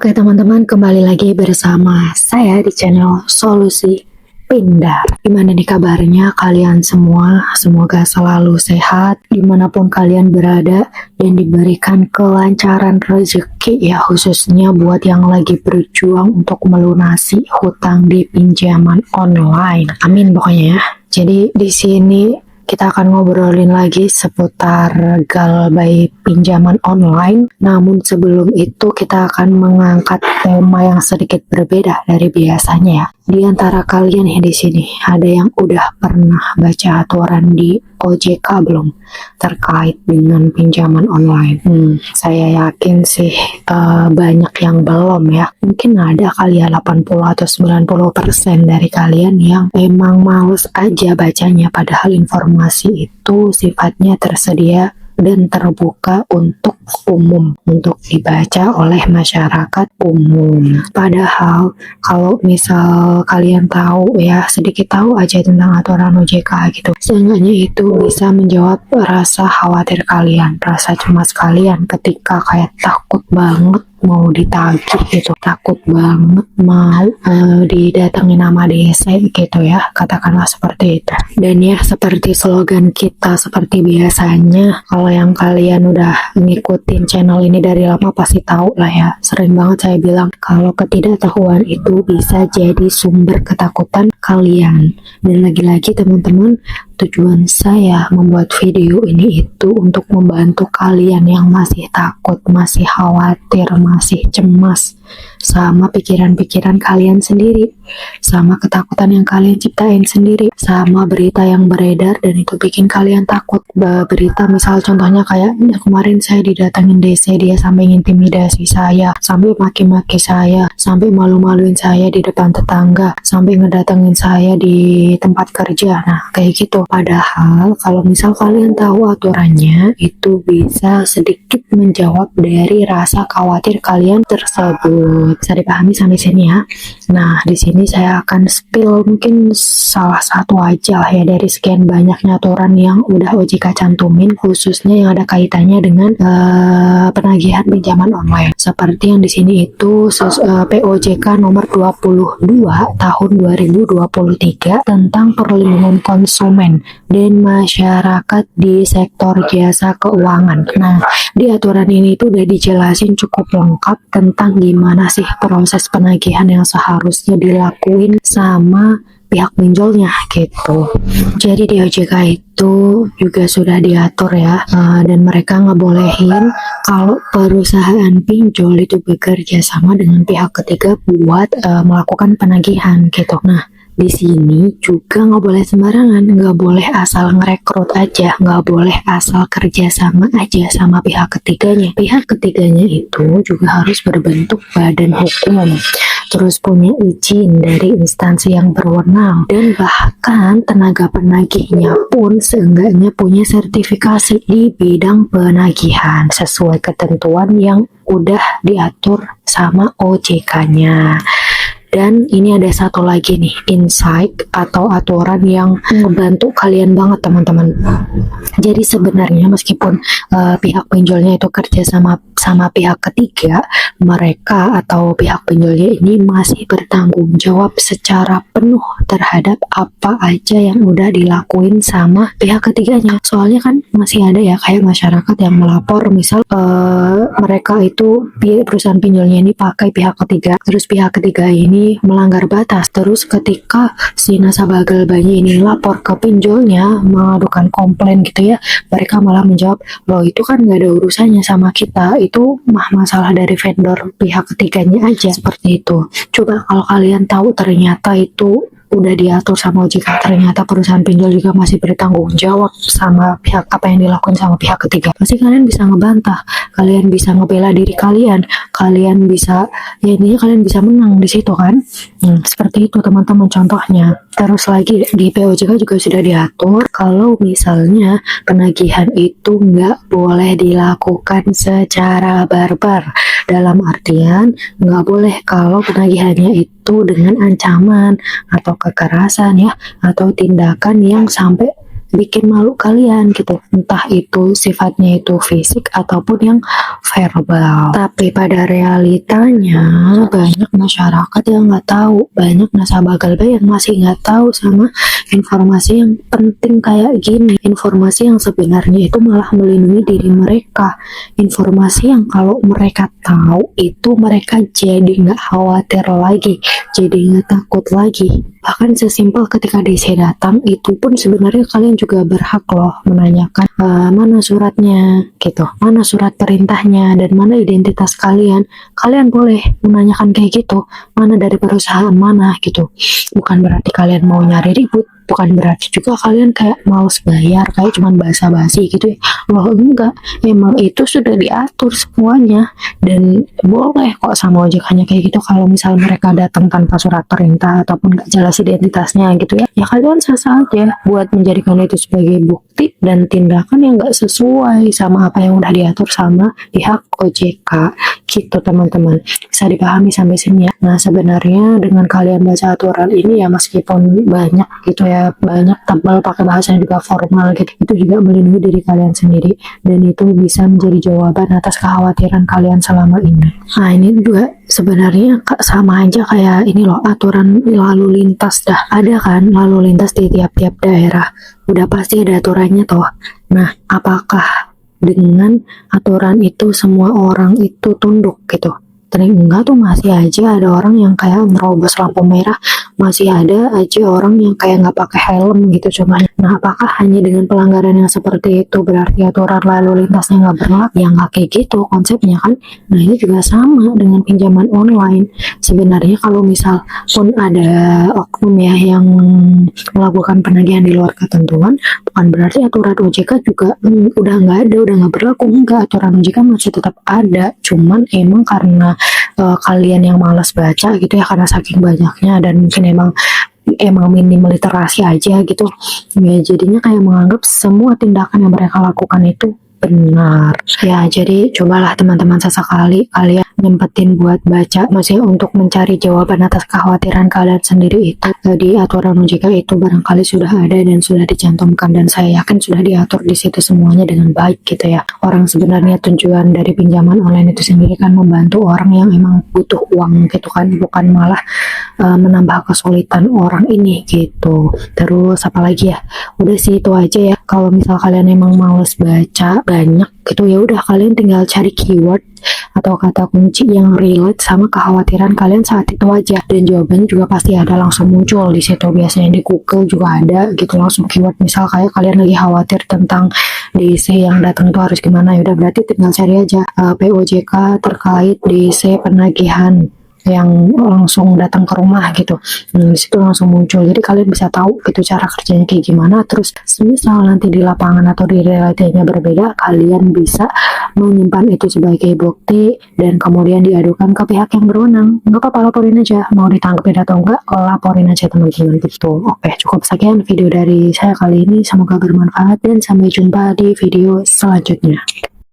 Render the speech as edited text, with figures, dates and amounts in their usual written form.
Oke teman-teman, kembali lagi bersama saya di channel Solusi Pindah. Gimana nih kabarnya kalian semua? Semoga selalu sehat dimanapun kalian berada dan diberikan kelancaran rezeki ya, khususnya buat yang lagi berjuang untuk melunasi hutang di pinjaman online. Amin pokoknya ya. Jadi di sini kita akan ngobrolin lagi seputar galbay pinjaman online. Namun sebelum itu kita akan mengangkat tema yang sedikit berbeda dari biasanya ya. Di antara kalian yang di sini ada yang udah pernah baca aturan di OJK belum terkait dengan pinjaman online? Saya yakin sih banyak yang belum ya. Mungkin ada kali ya 80 atau 90% dari kalian yang emang males aja bacanya, padahal informasi itu sifatnya tersedia dan terbuka untuk umum, untuk dibaca oleh masyarakat umum. Padahal kalau misal kalian tahu ya, sedikit tahu aja tentang aturan OJK gitu, seenggaknya itu bisa menjawab rasa khawatir kalian, rasa cemas kalian ketika kayak takut banget mau ditagih gitu, takut banget mau didatengin nama desa gitu ya, katakanlah seperti itu. Dan ya seperti slogan kita seperti biasanya, kalau yang kalian udah ngikutin channel ini dari lama pasti tahu lah ya, sering banget saya bilang kalau ketidaktahuan itu bisa jadi sumber ketakutan kalian. Dan lagi-lagi teman-teman, tujuan saya membuat video ini itu untuk membantu kalian yang masih takut, masih khawatir, masih cemas sama pikiran-pikiran kalian sendiri, sama ketakutan yang kalian ciptain sendiri, sama berita yang beredar dan itu bikin kalian takut. Berita misal contohnya kayak kemarin saya didatangin DC, dia sampai intimidasi saya, sampai maki-maki saya, sampai malu-maluin saya di depan tetangga, sampai ngedatengin saya di tempat kerja. Nah kayak gitu. Padahal kalau misal kalian tahu aturannya, itu bisa sedikit menjawab dari rasa khawatir kalian tersebut. Bisa dipahami sampai sini ya. Nah di sini saya akan spill mungkin salah satu aja lah ya dari sekian banyaknya aturan yang udah OJK cantumin, khususnya yang ada kaitannya dengan penagihan pinjaman online. Seperti yang di sini itu POJK nomor 22 tahun 2023 tentang perlindungan konsumen dan masyarakat di sektor jasa keuangan. Nah, di aturan ini tuh udah dijelasin cukup lengkap tentang gimana sih proses penagihan yang seharusnya dilakuin sama pihak pinjolnya gitu. Jadi di OJK itu juga sudah diatur ya, dan mereka ngebolehin kalau perusahaan pinjol itu bekerja sama dengan pihak ketiga buat melakukan penagihan gitu. Nah di sini juga nggak boleh sembarangan, nggak boleh asal ngerekrut aja, nggak boleh asal kerja sama aja sama pihak ketiganya. Pihak ketiganya itu juga harus berbentuk badan hukum, terus punya izin dari instansi yang berwenang, dan bahkan tenaga penagihnya pun seenggaknya punya sertifikasi di bidang penagihan sesuai ketentuan yang udah diatur sama OJK-nya. Dan ini ada satu lagi nih, insight atau aturan yang membantu kalian banget teman-teman. Jadi sebenarnya meskipun pihak pinjolnya itu kerja sama pihak ketiga, mereka atau pihak pinjolnya ini masih bertanggung jawab secara penuh terhadap apa aja yang udah dilakuin sama pihak ketiganya. Soalnya kan masih ada ya kayak masyarakat yang melapor misal mereka itu perusahaan pinjolnya ini pakai pihak ketiga, terus pihak ketiga ini melanggar batas. Terus ketika si nasabah galbaynya ini lapor ke pinjolnya mengadukan komplain gitu ya, mereka malah menjawab, loh itu kan gak ada urusannya sama kita, itu masalah dari vendor pihak ketiganya aja. Seperti itu. Coba kalau kalian tahu ternyata itu udah diatur sama OJK, ternyata perusahaan pinjol juga masih bertanggung jawab sama pihak apa yang dilakukan sama pihak ketiga, pasti kalian bisa ngebantah, kalian bisa ngebela diri kalian bisa ya intinya kalian bisa menang di situ kan. Seperti itu teman-teman contohnya. Terus lagi di POJK juga sudah diatur kalau misalnya penagihan itu nggak boleh dilakukan secara barbar, dalam artian nggak boleh kalau penagihannya itu dengan ancaman atau kekerasan ya, atau tindakan yang sampai bikin malu kalian gitu, entah itu sifatnya itu fisik ataupun yang verbal. Tapi pada realitanya banyak masyarakat yang nggak tahu, banyak nasabah Galbay yang masih nggak tahu sama informasi yang penting kayak gini, informasi yang sebenarnya itu malah melindungi diri mereka, informasi yang kalau mereka tahu itu mereka jadi nggak khawatir lagi, jadi nggak takut lagi. Bahkan sesimpel ketika DC datang itu pun sebenarnya kalian juga berhak loh menanyakan mana suratnya gitu, mana surat perintahnya, dan mana identitas kalian. Kalian boleh menanyakan kayak gitu, mana dari perusahaan mana gitu. Bukan berarti kalian mau nyari ribut, bukan berarti juga kalian kayak males bayar, kayak cuman basa-basi gitu ya. Loh enggak, emang itu sudah diatur semuanya, dan boleh kok sama OJK-nya kayak gitu. Kalau misal mereka datang tanpa surat perintah ataupun nggak jelas identitasnya gitu ya, ya kalian sah-sah aja buat menjadikan itu sebagai bukti dan tindakan yang nggak sesuai sama apa yang udah diatur sama pihak OJK gitu teman-teman. Bisa dipahami sampai sini ya. Nah sebenarnya dengan kalian baca aturan ini ya, meskipun banyak gitu ya, banyak tebal, pakai bahasa yang juga formal gitu, itu juga melindungi diri kalian sendiri, dan itu bisa menjadi jawaban atas kekhawatiran kalian selama ini. Nah ini juga sebenarnya sama aja kayak ini loh, aturan lalu lintas. Dah ada kan lalu lintas di tiap-tiap daerah, udah pasti ada aturannya toh. Nah apakah dengan aturan itu semua orang itu tunduk gitu? Enggak tuh, masih aja ada orang yang kayak nerobos lampu merah, masih ada aja orang yang kayak nggak pakai helm gitu cuman. Nah apakah hanya dengan pelanggaran yang seperti itu berarti aturan lalu lintasnya nggak berlaku? Ya nggak kayak gitu konsepnya kan. Nah ini juga sama dengan pinjaman online. Sebenarnya kalau misal pun ada oknum ya yang melakukan penagihan di luar ketentuan, bukan berarti aturan OJK juga udah nggak ada, udah nggak berlaku. Enggak, aturan OJK masih tetap ada, cuman emang karena kalian yang malas baca gitu ya, karena saking banyaknya, dan mungkin emang minim literasi aja gitu ya, jadinya kayak menganggap semua tindakan yang mereka lakukan itu benar ya. Jadi cobalah teman-teman sesekali kalian nyempetin buat baca, maksudnya untuk mencari jawaban atas kekhawatiran kalian sendiri itu. Di aturan OJK itu barangkali sudah ada dan sudah dicantumkan, dan saya yakin sudah diatur di situ semuanya dengan baik gitu ya. Orang sebenarnya tujuan dari pinjaman online itu sendiri kan membantu orang yang emang butuh uang gitu kan, bukan malah menambah kesulitan orang ini gitu. Terus apalagi ya, udah sih itu aja ya. Kalau misal kalian emang males baca banyak gitu, ya udah kalian tinggal cari keyword atau kata kunci yang relate sama kekhawatiran kalian saat itu aja, dan jawabannya juga pasti ada langsung muncul di situ. Biasanya di Google juga ada gitu langsung keyword, misal kayak kalian lagi khawatir tentang DC yang datang itu harus gimana, ya udah berarti tinggal cari aja POJK terkait DC penagihan yang langsung datang ke rumah gitu. Di situ langsung muncul, jadi kalian bisa tahu gitu cara kerjanya kayak gimana. Terus misal nanti di lapangan atau di realitanya berbeda, kalian bisa menyimpan itu sebagai bukti dan kemudian diadukan ke pihak yang berwenang. Nggak apa-apa, laporin aja, mau ditangkapin atau enggak, laporin aja teman-teman gitu. Oke, cukup sekian video dari saya kali ini, semoga bermanfaat dan sampai jumpa di video selanjutnya.